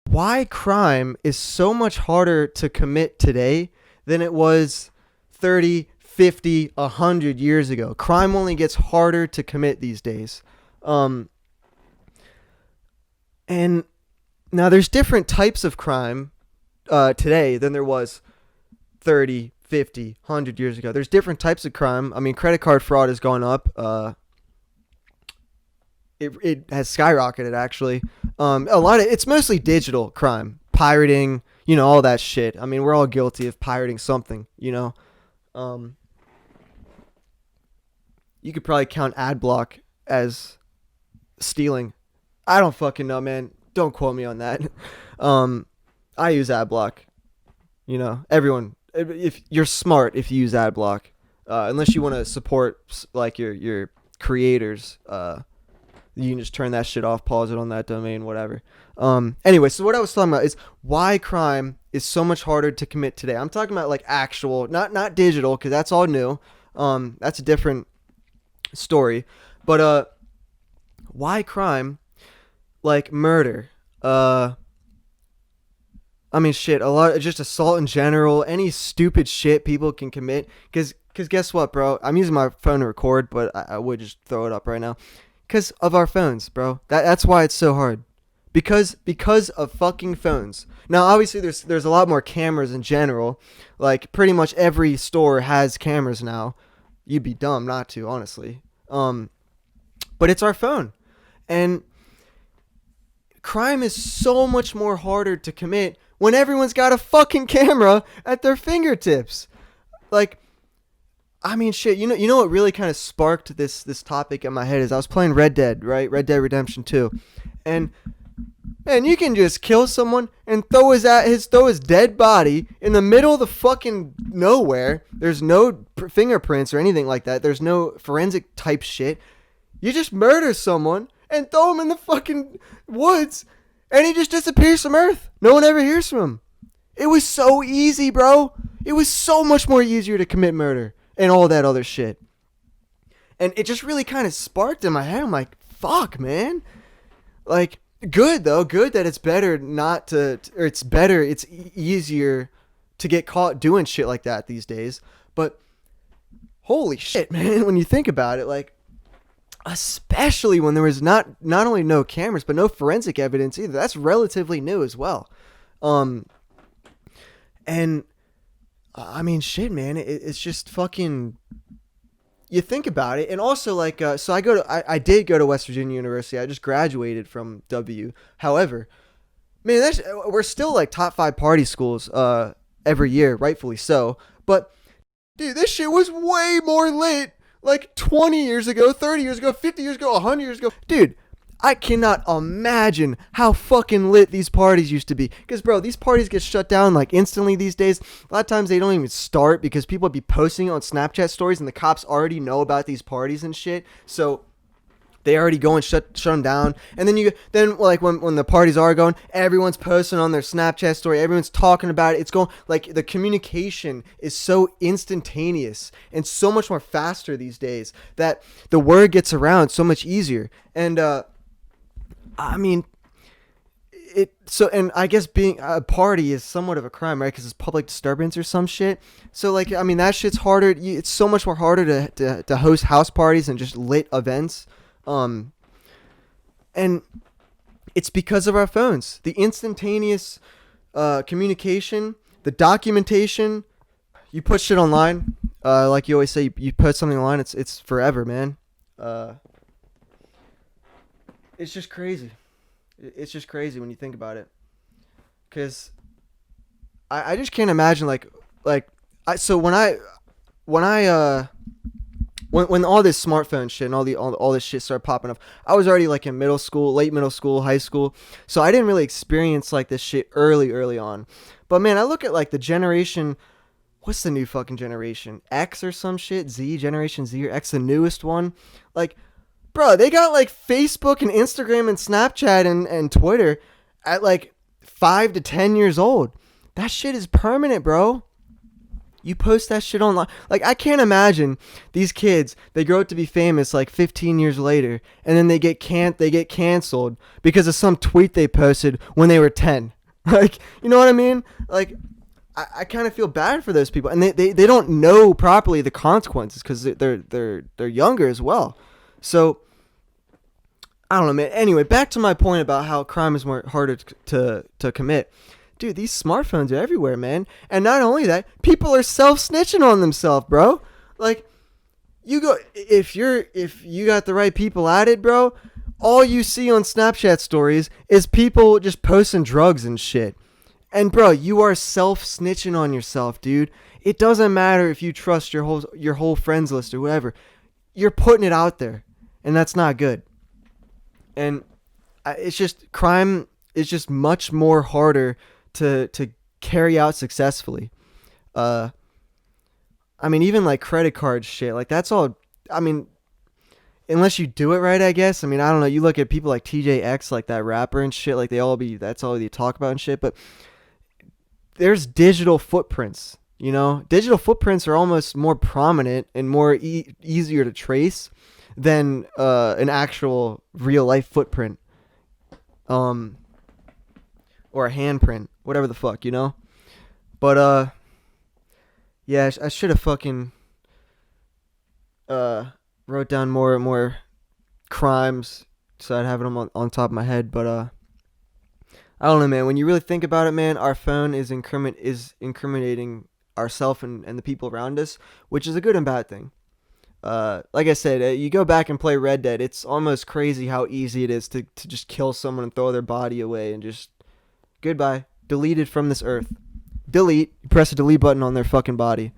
Why crime is so much harder to commit today than it was 30, 50, 100 years ago. Crime only gets harder to commit these days. And now there's different types of crime today than there was 30, 50, 100 years ago. There's different types of crime. I mean, credit card fraud has gone up. It has skyrocketed, actually. It's mostly digital crime, pirating, all that shit. I mean, we're all guilty of pirating something, You could probably count ad block as stealing. I don't fucking know, man. Don't quote me on that. I use ad block. Everyone, if you're smart, if you use ad block, unless you want to support like your creators, you can just turn that shit off, pause it on that domain, whatever. Anyway, so what I was talking about is why crime is so much harder to commit today. I'm talking about like actual, not digital, because that's all new. That's a different story. But why crime, like murder, I mean, shit, a lot, just assault in general, any stupid shit people can commit. Because guess what, bro? I'm using my phone to record, but I would just throw it up right now. Because of our phones, bro. That's why it's so hard. Because of fucking phones. Now, obviously, there's a lot more cameras in general. Like, pretty much every store has cameras now. You'd be dumb not to, honestly. But it's our phone. And crime is so much more harder to commit when everyone's got a fucking camera at their fingertips. Like, I mean, shit, you know what really kind of sparked this topic in my head is I was playing Red Dead, right? Red Dead Redemption 2. And you can just kill someone and throw his dead body in the middle of the fucking nowhere. There's no fingerprints or anything like that. There's no forensic type shit. You just murder someone and throw him in the fucking woods and he just disappears from Earth. No one ever hears from him. It was so easy, bro. It was so much more easier to commit murder and all that other shit. And it just really kind of sparked in my head. I'm like, fuck, man. Like, good that it's better not to, or it's better, it's easier to get caught doing shit like that these days. But holy shit, man, when you think about it, like, especially when there was not only no cameras, but no forensic evidence either. That's relatively new as well. And I mean, shit, man, it's just fucking, you think about it. And also, like, so I did go to West Virginia University. I just graduated from W. However, man, we're still like top 5 party schools every year, rightfully so. But dude, this shit was way more lit like 20 years ago, 30 years ago, 50 years ago, 100 years ago. Dude, I cannot imagine how fucking lit these parties used to be. Because, bro, these parties get shut down like instantly these days. A lot of times they don't even start because people would be posting on Snapchat stories and the cops already know about these parties and shit. So they already go and shut them down. And then like when the parties are going, everyone's posting on their Snapchat story. Everyone's talking about it. It's going, like, the communication is so instantaneous and so much more faster these days that the word gets around so much easier. And, I mean, and I guess being a party is somewhat of a crime, right? Because it's public disturbance or some shit. So, like, I mean, that shit's harder. It's so much more harder to host house parties and just lit events. And it's because of our phones. The instantaneous communication, the documentation. You put shit online, like you always say, you put something online, it's forever, man. It's just crazy. It's just crazy when you think about it. Because I just can't imagine, so when all this smartphone shit and all this shit started popping up, I was already like in middle school, late middle school, high school. So I didn't really experience like this shit early on. But man, I look at like the generation, what's the new fucking generation? X or some shit? Generation Z or X, the newest one? Like, bro, they got like Facebook and Instagram and Snapchat and Twitter at like 5 to 10 years old. That shit is permanent, bro. You post that shit online. Like, I can't imagine these kids, they grow up to be famous like 15 years later, and then they get canceled because of some tweet they posted when they were 10. Like, you know what I mean? Like, I kind of feel bad for those people, and they don't know properly the consequences because they're younger as well. So I don't know, man. Anyway, back to my point about how crime is more harder to commit. Dude, these smartphones are everywhere, man. And not only that, people are self-snitching on themselves, bro. Like, if you got the right people at it, bro, all you see on Snapchat stories is people just posting drugs and shit. And bro, you are self-snitching on yourself, dude. It doesn't matter if you trust your whole friends list or whatever. You're putting it out there, and that's not good. And it's just, crime is just much more harder to carry out successfully. I mean, even like credit card shit, like that's all. I mean, unless you do it right, I guess. I mean, I don't know. You look at people like TJX, like that rapper and shit, like that's all they talk about and shit. But there's digital footprints, you know? Digital footprints are almost more prominent and more easier to trace than an actual real life footprint. Or a handprint, whatever the fuck, you know? But, yeah, I should have fucking, wrote down more crimes so I'd have them on top of my head, but, I don't know, man. When you really think about it, man, our phone is incriminating ourselves and the people around us, which is a good and bad thing. Like I said, you go back and play Red Dead, it's almost crazy how easy it is to just kill someone and throw their body away and just, goodbye, deleted from this earth. Delete, you press the delete button on their fucking body.